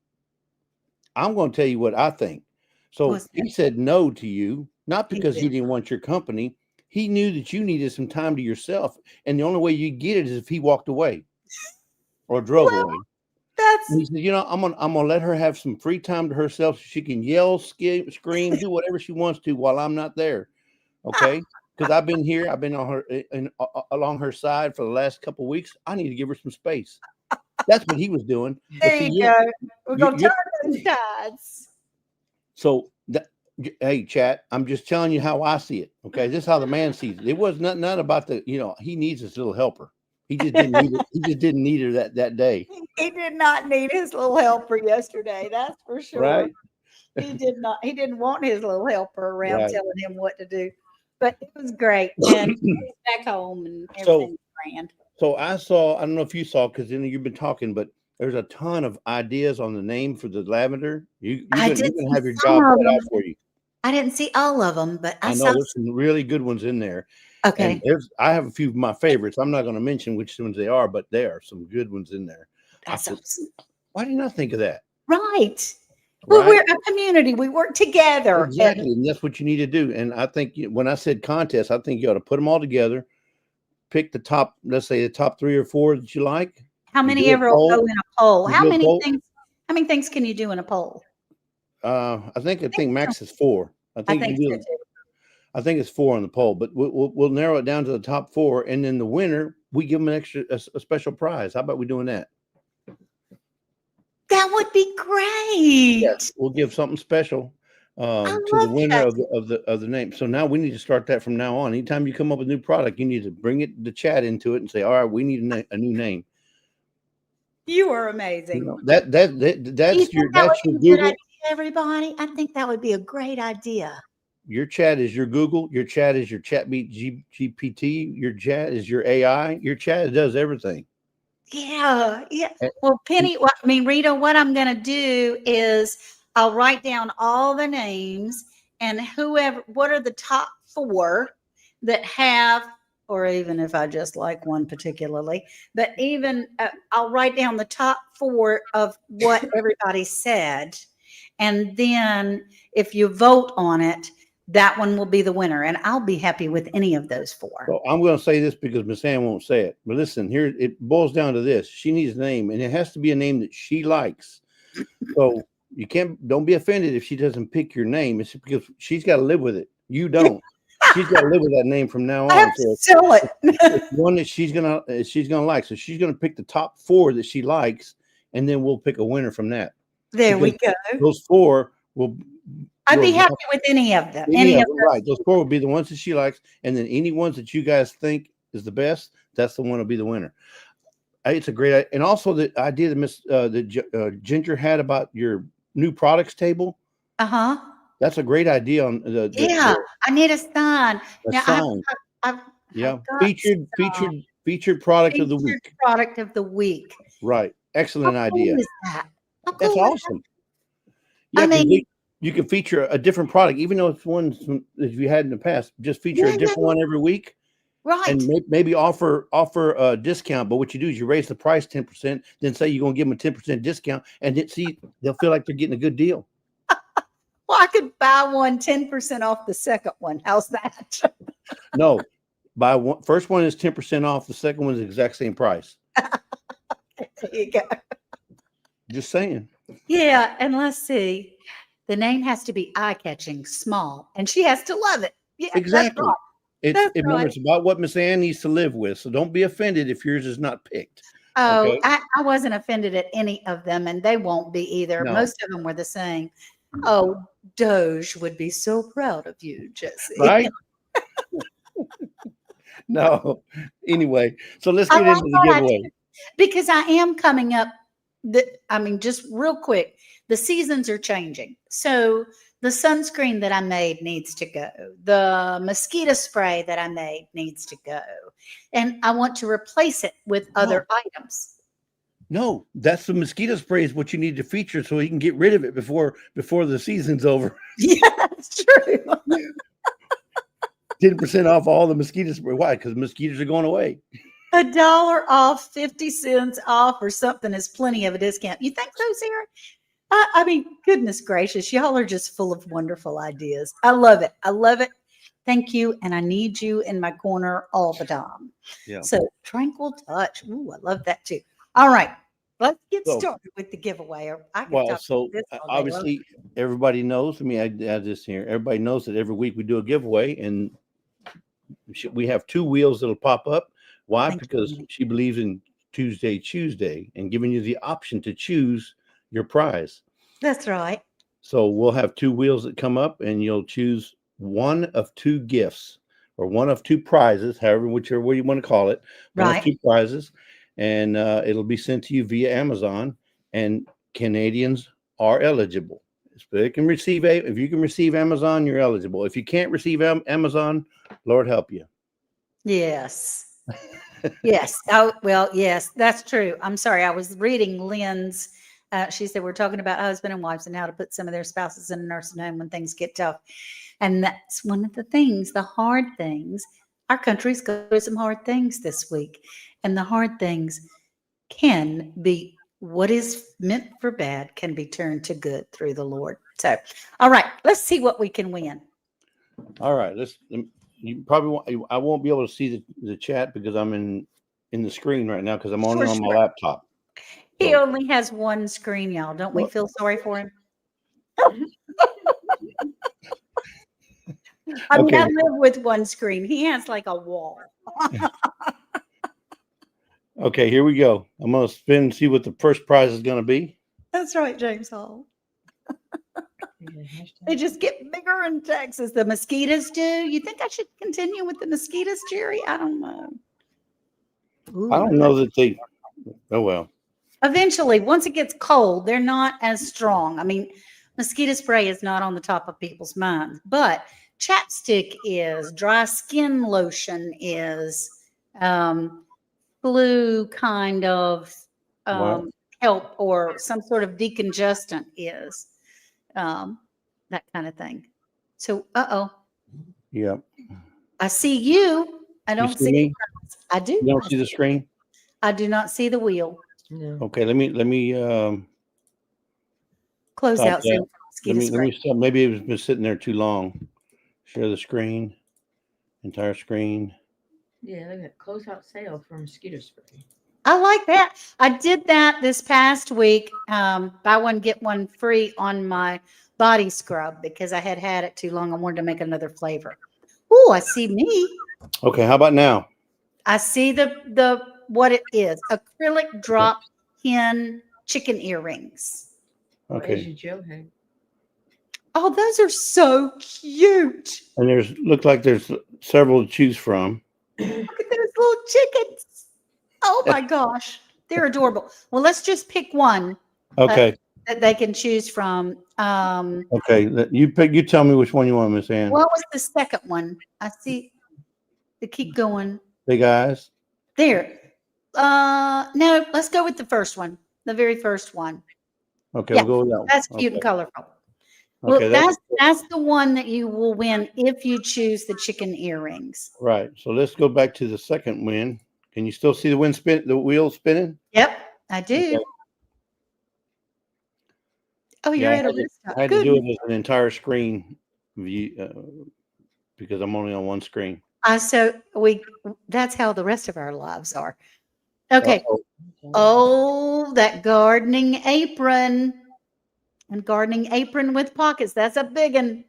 S3: I'm going to tell you what I think. So
S1: What's that?
S3: he said no to you, not
S1: He
S3: because he
S1: did.
S3: didn't want your company. He knew that you needed some time to yourself, and the only way you get it is if he walked away or drove
S1: Well,
S3: away.
S1: that's
S3: And he said, I'm gonna let her have some free time to herself so she can yell, scream, do whatever she wants to while I'm not there. Okay. Because I've been here, I've been on her along her side for the last couple of weeks. I need to give her some space. That's what he was doing. But
S1: there
S3: see,
S1: you go. We're gonna
S3: you
S1: turn those tides.
S3: so that, hey, chat, I'm just telling you how I see it. Okay. This is how the man sees it. It was not about he needs his little helper. He just didn't need it. He just didn't need her that day.
S1: He did not need his little helper yesterday, that's for sure.
S3: Right.
S1: He did not. He didn't want his little helper around
S3: Right.
S1: telling him what to do. But it was great, and he's back home, and
S3: So
S1: everything's grand.
S3: So I don't know if you saw, because you've been talking, but there's a ton of ideas on the name for the lavender. You're
S1: I
S3: gonna
S1: did see
S3: have your
S1: some
S3: job
S1: of
S3: cut
S1: them.
S3: out for you.
S1: I didn't see all of them, but I
S3: I
S1: saw
S3: know there's some really good ones in there, and
S1: okay,
S3: I have a few of my favorites. I'm not going to mention which ones they are, but there are some good ones in there. I
S1: that's
S3: said,
S1: awesome.
S3: why didn't I think of that?
S1: Right. Well,
S3: Right?
S1: we're a community. We work together. And
S3: Exactly, and that's what you need to do. And I think when I said contest, I think you ought to put them all together, pick the top, let's say the top 3 or 4 that you like,
S1: how
S3: and
S1: many
S3: do a
S1: ever will go
S3: poll.
S1: in a poll?
S3: You do a poll.
S1: How many things can you do in a poll?
S3: I think max is 4. I
S1: I
S3: think you
S1: think so
S3: do.
S1: too.
S3: I think it's 4 on the poll, but we'll narrow it down to the top 4, and then the winner, we give them a special prize. How about we doing that?
S1: That would be great.
S3: Yes, we'll give something special
S1: I
S3: to the
S1: love
S3: winner
S1: that.
S3: of the name. So now we need to start that from now on. Anytime you come up with a new product, you need to bring the chat into it and say, "All right, we need a new name."
S1: You are amazing.
S3: That
S1: Do you
S3: that's
S1: think
S3: your
S1: that would be a good
S3: Google.
S1: idea, everybody? I think that would be a great idea.
S3: Your chat is your Google. Your chat is your GPT. Your chat is your AI. Your chat does everything.
S1: Yeah, yeah.
S3: And-
S1: Well, Penny, Rita, what I'm going to do is I'll write down all the names and what are the top 4 that have, or even if I just like one particularly, but even I'll write down the top 4 of what everybody said. And then if you vote on it, that one will be the winner. And I'll be happy with any of those 4.
S3: So I'm going to say this because Miss Ann won't say it. But listen, here it boils down to this: she needs a name, and it has to be a name that she likes. So don't be offended if she doesn't pick your name. It's because she's got to live with it. You don't. She's got to live with that name from now
S1: I
S3: on.
S1: have to sell it.
S3: It's one that she's gonna like. So she's gonna pick the top 4 that she likes, and then we'll pick a winner from that.
S1: There we go.
S3: Those 4 will.
S1: I'd be happy with any of them.
S3: Right. Those 4 will be the ones that she likes, and then any ones that you guys think is the best, that's the one will be the winner. It's a great, and also the idea that Miss Ginger had about your new products table.
S1: Uh-huh.
S3: That's a great idea on
S1: I need a sign.
S3: a
S1: Now
S3: sign.
S1: I've
S3: Yeah,
S1: got
S3: featured product of the
S1: featured
S3: week.
S1: product of the week.
S3: Right,
S1: How
S3: excellent
S1: cool
S3: idea.
S1: is that? How
S3: That's
S1: cool is
S3: awesome.
S1: that?
S3: Yeah,
S1: I mean,
S3: you can feature a different product, even though it's one that you had in the past. Just feature a different one every week,
S1: right.
S3: and maybe offer a discount. But what you do is you raise the price 10%, then say you're going to give them a 10% discount, and they'll feel like they're getting a good deal.
S1: Well, I could buy one 10% off the second one. How's that?
S3: No, first one is 10% off. The second one is the exact same price.
S1: There you go.
S3: Just saying.
S1: Yeah, and let's see. The name has to be eye-catching, small, and she has to love it. Yeah, that's
S3: Exactly.
S1: right. That's
S3: Remember,
S1: right.
S3: it's about what Miss Ann needs to live with. So don't be offended if yours is not picked.
S1: Oh,
S3: Okay.
S1: I wasn't offended at any of them, and they won't be either.
S3: No.
S1: Most of them were the same. Oh, Doge would be so proud of you, Jesse.
S3: Right? No. Anyway, so let's
S1: Oh,
S3: get
S1: I
S3: into the
S1: thought I
S3: giveaway.
S1: did because I am coming up. I mean, just real quick, the seasons are changing. So the sunscreen that I made needs to go. The mosquito spray that I made needs to go. And I want to replace it with other items.
S3: No, that's the mosquito spray is what you need to feature so you can get rid of it before the season's over.
S1: Yeah, that's true.
S3: 10% off all the mosquito spray. Why? Because mosquitoes are going away.
S1: $1 off, 50 cents off, or something is plenty of a discount. You think so, Sarah? I mean, goodness gracious, y'all are just full of wonderful ideas. I love it. I love it. Thank you. And I need you in my corner all the time.
S3: Yeah.
S1: So, tranquil touch. Ooh, I love that too. All right. Let's get
S3: So-
S1: started with the giveaway. Or I can
S3: Well,
S1: talk
S3: so
S1: about this all day long.
S3: obviously everybody knows. Let me add this here. Everybody knows that every week we do a giveaway, and we have 2 wheels that'll pop up. Why?
S1: Thank you,
S3: Because
S1: Minnie.
S3: she believes in ChooseDay and giving you the option to choose your prize.
S1: That's right.
S3: So we'll have 2 wheels that come up, and you'll choose one of 2 gifts or one of 2 prizes, whichever way you want to call it. One
S1: Right.
S3: of 2 prizes, and it'll be sent to you via Amazon. And Canadians are eligible. So they can receive if you can receive Amazon, you're eligible. If you can't receive Amazon, Lord help you.
S1: Yes. Yes. Oh, well, yes, that's true. I'm sorry. I was reading Lynn's. She said we're talking about husband and wives and how to put some of their spouses in a nursing home when things get tough. And that's one of the things, the hard things. Our country's going through some hard things this week. And the hard things can be what is meant for bad can be turned to good through the Lord. So, all right, let's see what we can win.
S3: All right, you probably won't, I won't be able to see the chat because I'm in the screen right now because I'm only on my
S1: Sure.
S3: laptop.
S1: He
S3: So-
S1: only has one screen, y'all. Don't we
S3: Well-
S1: feel sorry for him? I mean,
S3: Okay.
S1: I live with one screen. He has like a wall.
S3: Okay, here we go. I'm gonna spin and see what the first prize is gonna be.
S1: That's right, James Hall. They just get bigger in Texas. The mosquitoes do. You think I should continue with the mosquitoes, Jerry? I don't know.
S3: I don't know that they. Oh well.
S1: Eventually, once it gets cold, they're not as strong. I mean, mosquito spray is not on the top of people's minds, but chapstick is, dry skin lotion is, flu kind of
S3: Wow.
S1: help, or some sort of decongestant is, that kind of thing. So,
S3: Yeah.
S1: I see you. I
S3: You
S1: don't
S3: see
S1: see.
S3: me?
S1: I do.
S3: You don't see the screen?
S1: I do not see the wheel.
S4: No.
S3: Okay. Let me
S1: Close
S3: stop
S1: out.
S3: that.
S1: Mosquito
S3: Let
S1: spray.
S3: me stop. Maybe it's been sitting there too long. Share the screen. Entire screen.
S4: Yeah, they got closeout sale for mosquito spray.
S1: I like that. I did that this past week. Buy one, get one free on my body scrub because I had had it too long. I wanted to make another flavor. Oh, I see me.
S3: Okay. How about now?
S1: I see the what it is. Acrylic drop hen chicken earrings.
S4: Or
S3: Okay.
S4: Asia Joe had.
S1: Oh, those are so cute.
S3: And look like there's several to choose from.
S1: Look at those little chickens. Oh my gosh. They're adorable. Well, let's just pick one
S3: Okay.
S1: that they can choose from.
S3: Okay. You pick. You tell me which one you want, Miss Ann.
S1: What was the second one? I see. To keep going.
S3: Big eyes.
S1: There. No, let's go with the first one. The very first one.
S3: Okay.
S1: Yeah,
S3: We'll go with that one.
S1: That's cute and colorful. Well,
S3: Okay.
S1: that's the one that you will win if you choose the chicken earrings.
S3: Right. So let's go back to the second win. Can you still see the wheel spinning?
S1: Yep, I do.
S3: Okay.
S1: Oh, you're
S3: Yeah,
S1: at a wrist.
S3: I had to do it as an entire screen view because I'm only on one screen.
S1: So that's how the rest of our lives are. Okay.
S3: Uh-oh.
S1: Oh, that gardening apron. And gardening apron with pockets. That's a big one.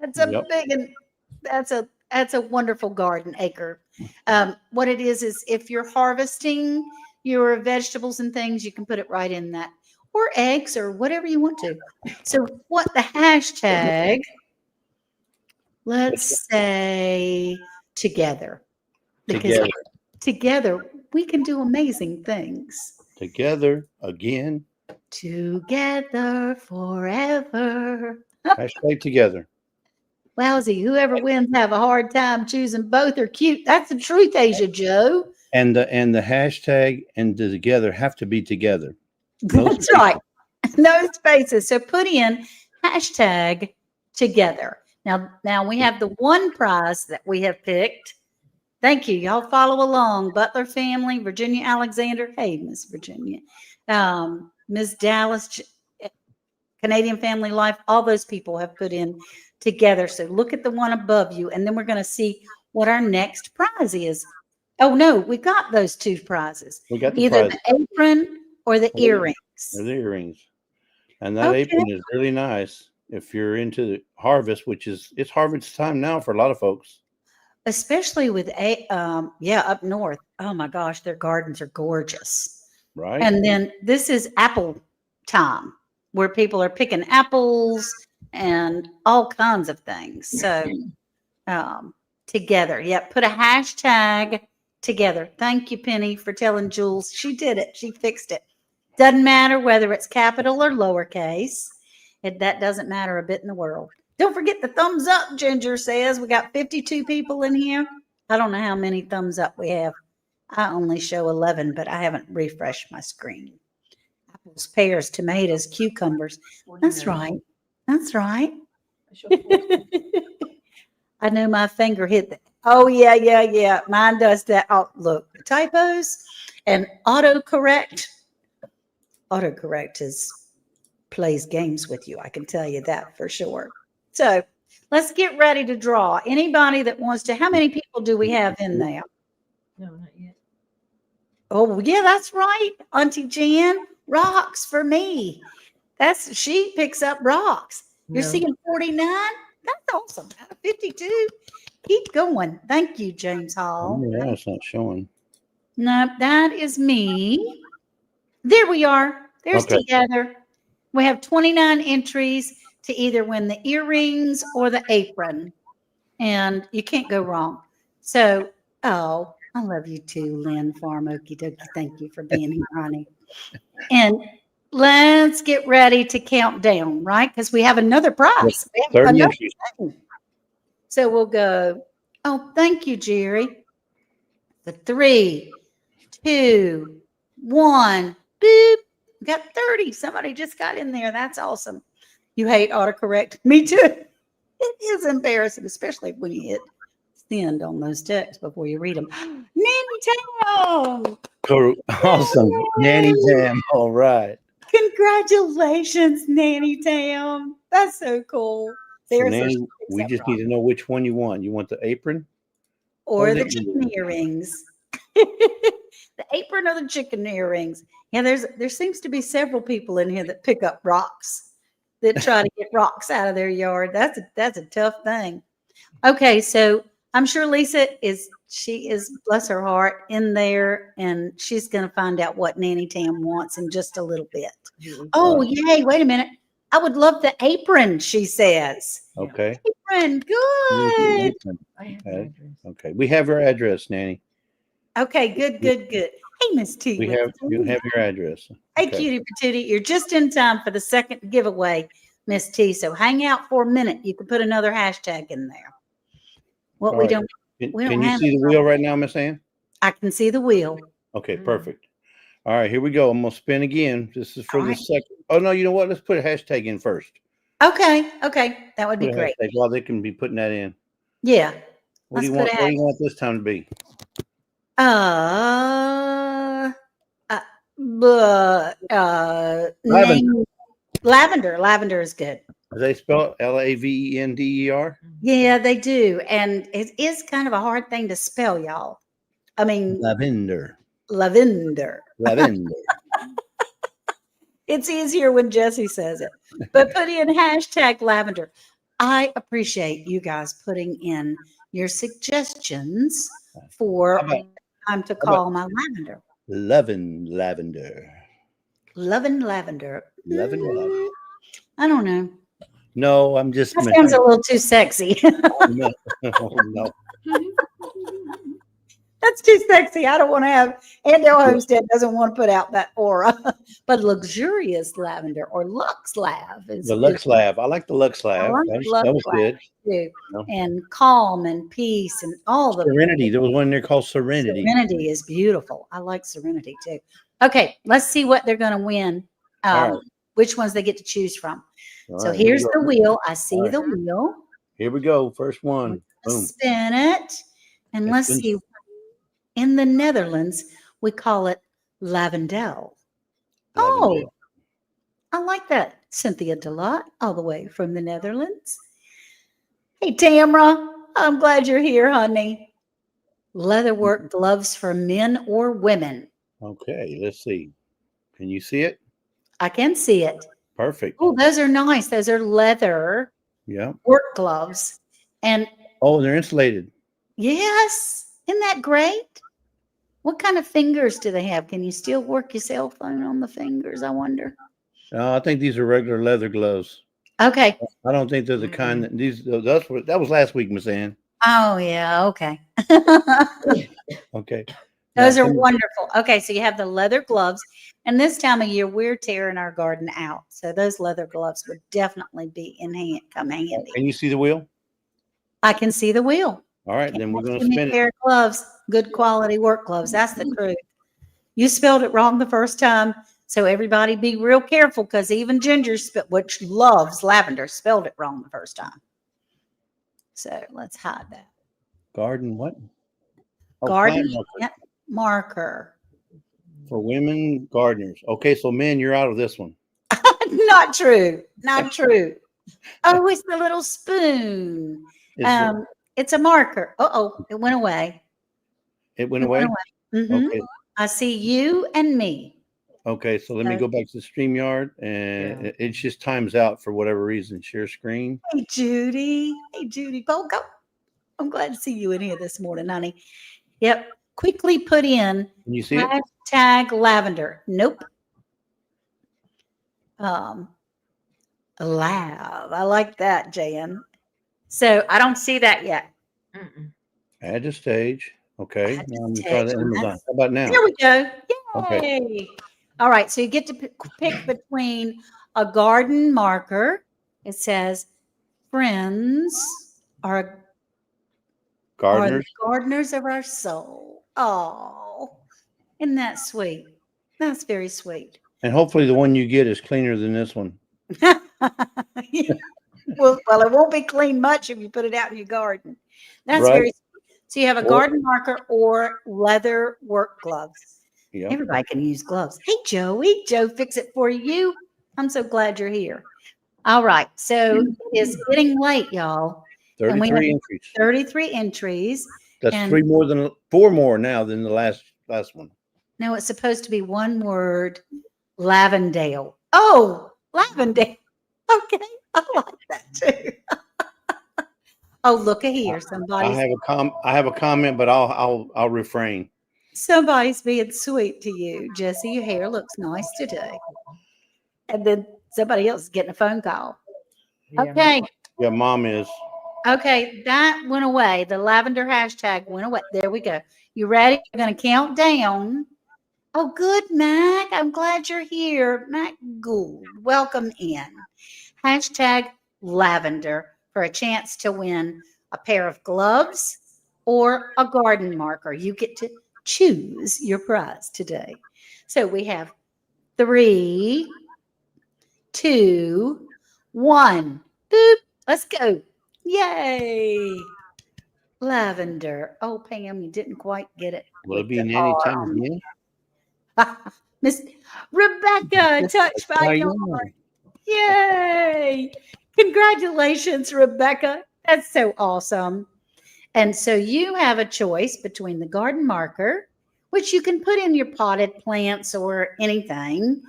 S1: That's a
S3: Yep.
S1: big one. That's a wonderful garden acre. What it is if you're harvesting your vegetables and things, you can put it right in that, or eggs, or whatever you want to. So, what the hashtag? Let's say together, because
S3: Together.
S1: together we can do amazing things.
S3: Together again.
S1: Together forever.
S3: Hashtag together.
S1: Lousy, whoever wins have a hard time choosing. Both are cute. That's the truth, Asia Joe.
S3: And the hashtag and the together have to be together. No
S1: That's
S3: spaces.
S1: right. No spaces. So put in hashtag together. Now we have the one prize that we have picked. Thank you. Y'all follow along. Butler family, Virginia Alexander. Hey, Miss Virginia. Miss Dallas, Canadian Family Life. All those people have put in together. So look at the one above you, and then we're going to see what our next prize is. Oh no, we got those two prizes.
S3: We got the
S1: Either
S3: prize.
S1: the apron or the earrings.
S3: Or the earrings. And that
S1: Okay.
S3: apron is really nice if you're into the harvest, which is it's harvest time now for a lot of folks.
S1: Especially with up north. Oh my gosh, their gardens are gorgeous.
S3: Right?
S1: And then this is apple time, where people are picking apples and all kinds of things. So together. Yep. Put a hashtag together. Thank you, Penny, for telling Jules. She did it. She fixed it. Doesn't matter whether it's capital or lowercase. That doesn't matter a bit in the world. Don't forget the thumbs up, Ginger says. We got 52 people in here. I don't know how many thumbs up we have. I only show 11, but I haven't refreshed my screen. Apples, pears, tomatoes, cucumbers. That's right. That's right. I know my finger hit that. Oh, yeah. Mine does that. Oh, look, typos and autocorrect. Autocorrect plays games with you. I can tell you that for sure. So let's get ready to draw. Anybody that wants to, how many people do we have in there?
S4: No, not yet.
S1: Oh, yeah, that's right. Auntie Jan, rocks for me. She picks up rocks. You're
S4: No.
S1: seeing 49? That's awesome. 52. Keep going. Thank you, James Hall.
S3: Yeah, it's not showing.
S1: No, that is me. There we are. There's
S3: Okay.
S1: together. We have 29 entries to either win the earrings or the apron. And you can't go wrong. So, I love you too, Lynn Farm. Okie dokie. Thank you for being here, honey. And let's get ready to count down, right? Because we have another prize. We have
S3: 30
S1: another
S3: entries.
S1: thing. So we'll go. Oh, thank you, Jerry. The 3, 2, 1. Boop. We got 30. Somebody just got in there. That's awesome. You hate autocorrect. Me too. It is embarrassing, especially when you hit send on those texts before you read them. Nanny Tam!
S3: Awesome. Nanny Tam. All right.
S1: Congratulations, Nanny Tam. That's so cool.
S3: So
S1: There's
S3: Nanny, we just need to know which one you want. You want the apron?
S1: or
S3: or
S1: the
S3: the
S1: chicken earrings. The apron or the chicken earrings. Yeah, there seems to be several people in here that pick up rocks, that try to get rocks out of their yard. That's a tough thing. Okay, so I'm sure Lisa is bless her heart in there, and she's going to find out what Nanny Tam wants in just a little bit. Oh, yay! Wait a minute. I would love the apron. She says.
S3: Okay.
S1: Apron, good.
S3: Apron.
S4: I have the
S3: Okay.
S4: address.
S3: Okay. We have your address, Nanny.
S1: Okay, good. Hey, Miss T.
S3: You have your address.
S1: Hey,
S3: Okay.
S1: cutie patootie, you're just in time for the second giveaway, Miss T. So hang out for a minute. You can put another hashtag in there. What
S3: All
S1: we
S3: right.
S1: don't,
S3: Can
S1: we don't
S3: you
S1: have
S3: see
S1: it.
S3: the wheel right now, Miss Ann?
S1: I can see the wheel.
S3: Okay,
S4: Mhm.
S3: perfect. All right, here we go. I'm gonna spin again. This is for
S1: All
S3: the
S1: right.
S3: second. Oh no, you know what? Let's put a hashtag in first.
S1: Okay, that would be
S3: Put a
S1: great.
S3: hashtag while they can be putting that in.
S1: Yeah.
S3: What do you
S1: Let's
S3: want?
S1: put a
S3: What do you want this time to be?
S1: Name lavender. Lavender is good.
S3: Do they spell it Lavender?
S1: Yeah, they do. And it is kind of a hard thing to spell, y'all. I mean,
S3: Lavender.
S1: lavender.
S3: Lavender.
S1: It's easier when Jesse says it. But put in hashtag lavender. I appreciate you guys putting in your suggestions for
S3: How about,
S1: what time to
S3: how about
S1: call my lavender.
S3: lavender?
S1: Loving lavender.
S3: Lavender.
S1: I don't know.
S3: No, I'm just.
S1: That sounds a little too sexy.
S3: Oh, no. Oh, no.
S1: That's too sexy. I don't want to have Andale Homestead doesn't want to put out that aura. But luxurious lavender or Lux Lav is
S3: The Lux Lav. I like the Lux
S1: I
S3: Lav.
S1: like Lux
S3: That was
S1: Lav
S3: good.
S1: too.
S3: No.
S1: And calm and peace and all the
S3: Serenity. There was one there called Serenity.
S1: Serenity is beautiful. I like Serenity too. Okay, let's see what they're going to win.
S3: All right.
S1: Which ones they get to choose from.
S3: All
S1: So
S3: right, here we
S1: here's
S3: go.
S1: the wheel. I see
S3: right.
S1: the wheel.
S3: Here we go. First one. Boom.
S1: Spin it. And
S3: It's
S1: let's
S3: been-
S1: see. In the Netherlands, we call it lavendel. Oh,
S3: Lavender.
S1: I like that. Cynthia Delot, all the way from the Netherlands. Hey, Tamra, I'm glad you're here, honey. Leatherwork gloves for men or women.
S3: Okay, let's see. Can you see it?
S1: I can see it.
S3: Perfect.
S1: Oh, those are nice. Those are leather
S3: Yeah.
S1: work gloves. And
S3: Oh, they're insulated.
S1: yes, isn't that great? What kind of fingers do they have? Can you still work your cell phone on the fingers? I wonder.
S3: I think these are regular leather gloves.
S1: Okay.
S3: I don't think they're the kind that that was last week, Miss Ann.
S1: Oh, yeah. Okay.
S3: Okay.
S1: Those
S3: Now,
S1: are wonderful. Okay. So you have the leather gloves. And this time of year, we're tearing our garden out. So those leather gloves would definitely be come handy.
S3: can you see the wheel?
S1: I can see the wheel.
S3: All right, then we're going to
S1: Give me
S3: spin
S1: a
S3: it.
S1: pair of gloves, good quality work gloves. That's the truth. You spelled it wrong the first time. So everybody be real careful because even Ginger, which loves lavender, spelled it wrong the first time. So let's hide that.
S3: Garden what? Oh,
S1: Garden
S3: plant marker
S1: marker.
S3: for women gardeners. Okay, so men, you're out of this one.
S1: Not true. Not true. Oh, it's the little spoon. It's a marker. Uh-oh, it went away.
S3: It went away?
S1: Mhm.
S3: Okay.
S1: I see you and me.
S3: Okay, so let me go back to the StreamYard, and it just times out for whatever reason. Share screen.
S1: Hey, Judy. Hey, Judy. Go. I'm glad to see you in here this morning, honey. Yep. Quickly put in
S3: Can you see it?
S1: hashtag lavender. Nope. Lav. I like that, Jan. So I don't see that yet.
S4: Mm-mm.
S3: Add to stage. Okay.
S1: Add to
S3: Now I'm going to try the
S1: stage.
S3: Amazon. How about now?
S1: There we go. Yay.
S3: Okay.
S1: All right. So you get to pick between a garden marker. It says, friends are the
S3: Gardeners.
S1: gardeners of our soul. Oh, isn't that sweet? That's very sweet.
S3: And hopefully the one you get is cleaner than this one.
S1: Well, it won't be clean much if you put it out in your garden. That's
S3: Right.
S1: very sweet. So you have a garden marker or leather work gloves.
S3: Yeah.
S1: Everybody can use gloves. Hey, Joey. Joe, fix it for you. I'm so glad you're here. All right. So it is getting late, y'all. And we have
S3: 33 entries.
S1: 33 entries.
S3: That's
S1: and-
S3: four more now than the last one.
S1: No, it's supposed to be one word, Lavendale. Oh, Lavendale. Okay. I like that too. Oh, look at here.
S3: I have a comment, but I'll refrain.
S1: Somebody's being sweet to you, Jesse. Your hair looks nice today. And then somebody else is getting a phone call.
S4: Yeah.
S1: Okay.
S3: Yeah, mom is.
S1: Okay. That went away. The lavender hashtag went away. There we go. You ready? We're going to count down. Oh, good, Mac. I'm glad you're here. Mac Gould, welcome in. Hashtag lavender for a chance to win a pair of gloves or a garden marker. You get to choose your prize today. So we have 3, 2, 1. Boop. Let's go. Yay. Lavender. Oh, Pam, you didn't quite get it.
S3: Will it
S1: with
S3: be
S1: the
S3: nanny
S1: R
S3: time
S1: on
S3: again?
S1: Miss Rebecca, touched by God. Yay! Congratulations, Rebecca. That's so awesome. And so you have a choice between the garden marker which you can put in your potted plants or anything,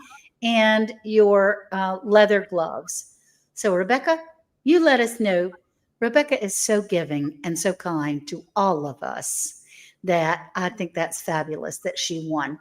S1: and your leather gloves. So, Rebecca, you let us know. Rebecca is so giving and so kind to all of us that I think that's fabulous that she won.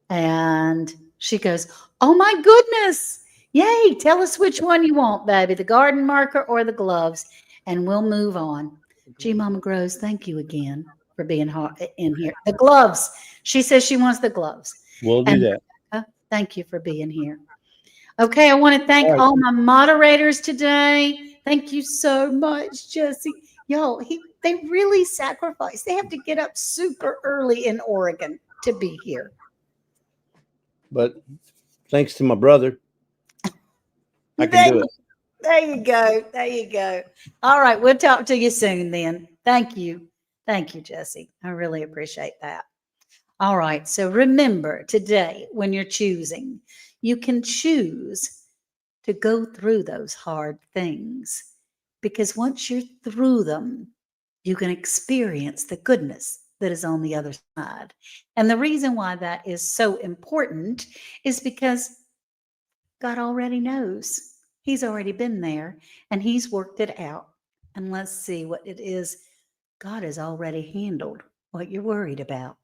S1: And she goes, "Oh my goodness. Yay. Tell us which one you want, baby, the garden marker or the gloves, and we'll move on." Gee, Mama Grows, thank you again for being in here. The gloves. She says she wants the gloves.
S3: We'll do
S1: And
S3: that.
S1: Rebecca, thank you for being here. Okay, I want to
S3: All
S1: thank
S3: right.
S1: all my moderators today. Thank you so much, Jesse. Y'all, they really sacrifice. They have to get up super early in Oregon to be here.
S3: But thanks to my brother, I can
S1: There,
S3: do it.
S1: there you go. There you go. All right, we'll talk to you soon then. Thank you. Thank you, Jesse. I really appreciate that. All right, so remember today when you're choosing, you can choose to go through those hard things because once you're through them, you can experience the goodness that is on the other side. And the reason why that is so important is because God already knows. He's already been there and He's worked it out. And let's see what it is God has already handled, what you're worried about.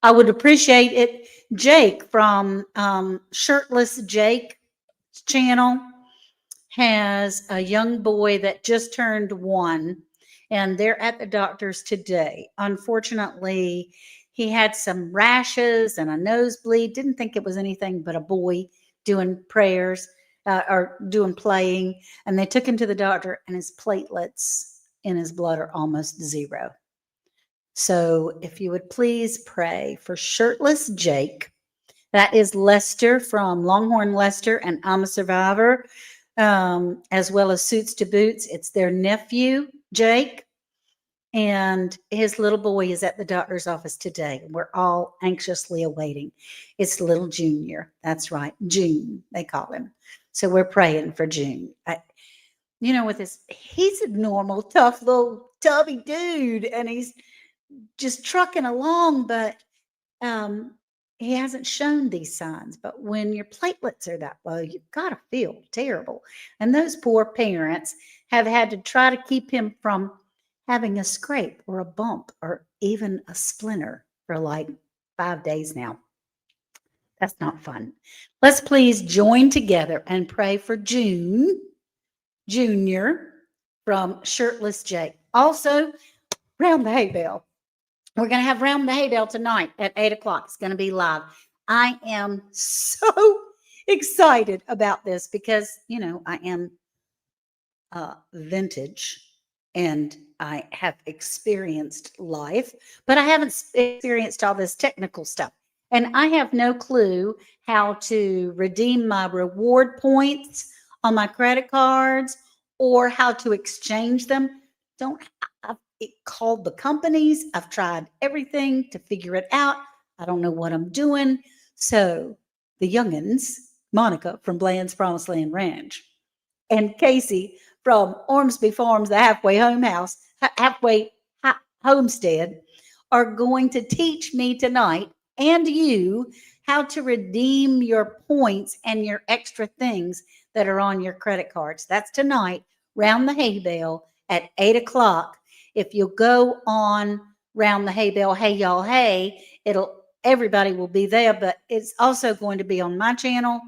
S1: I would appreciate it. Jake from Shirtless Jake channel has a young boy that just turned 1, and they're at the doctor's today. Unfortunately, he had some rashes and a nosebleed. Didn't think it was anything but a boy doing prayers or doing playing. And they took him to the doctor, and his platelets in his blood are almost zero. So if you would please pray for Shirtless Jake. That is Lester from Longhorn Lester and I'm a Survivor, as well as Suits to Boots. It's their nephew, Jake, and his little boy is at the doctor's office today. We're all anxiously awaiting. It's little Junior. That's right, June, they call him. So we're praying for June. With this, he's a normal, tough little tubby dude, and he's just trucking along, but he hasn't shown these signs. But when your platelets are that low, you've got to feel terrible. And those poor parents have had to try to keep him from having a scrape or a bump or even a splinter for like 5 days now. That's not fun. Let's please join together and pray for June Junior from Shirtless Jake. Also, Round the Hay Bale. We're going to have Round the Hay Bale tonight at 8 o'clock. It's going to be live. I am so excited about this because, I am vintage and I have experienced life, but I haven't experienced all this technical stuff. And I have no clue how to redeem my reward points on my credit cards or how to exchange them. I've called the companies. I've tried everything to figure it out. I don't know what I'm doing. So the youngins, Monica from Bland's Promised Land Ranch, and Casey from Ormsby Farms, the halfway homestead, are going to teach me tonight and you how to redeem your points and your extra things that are on your credit cards. That's tonight, Round the Hay Bale at 8 o'clock. If you go on Round the Hay Bale, hey y'all, hey, everybody will be there, but it's also going to be on my channel,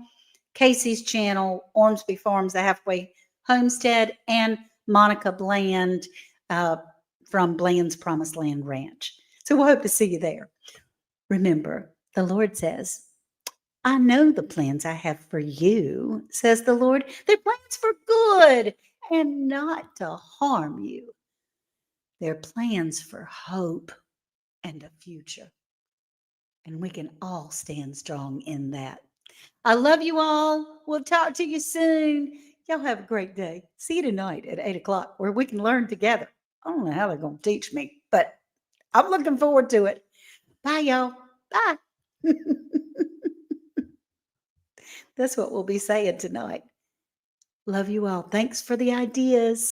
S1: Casey's channel, Ormsby Farms, the Halfway Homestead, and Monica Bland from Bland's Promised Land Ranch. So we'll hope to see you there. Remember, the Lord says, I know the plans I have for you, says the Lord. They're plans for good and not to harm you. They're plans for hope and a future. And we can all stand strong in that. I love you all. We'll talk to you soon. Y'all have a great day. See you tonight at 8 o'clock where we can learn together. I don't know how they're going to teach me, but I'm looking forward to it. Bye, y'all. Bye. That's what we'll be saying tonight. Love you all. Thanks for the ideas.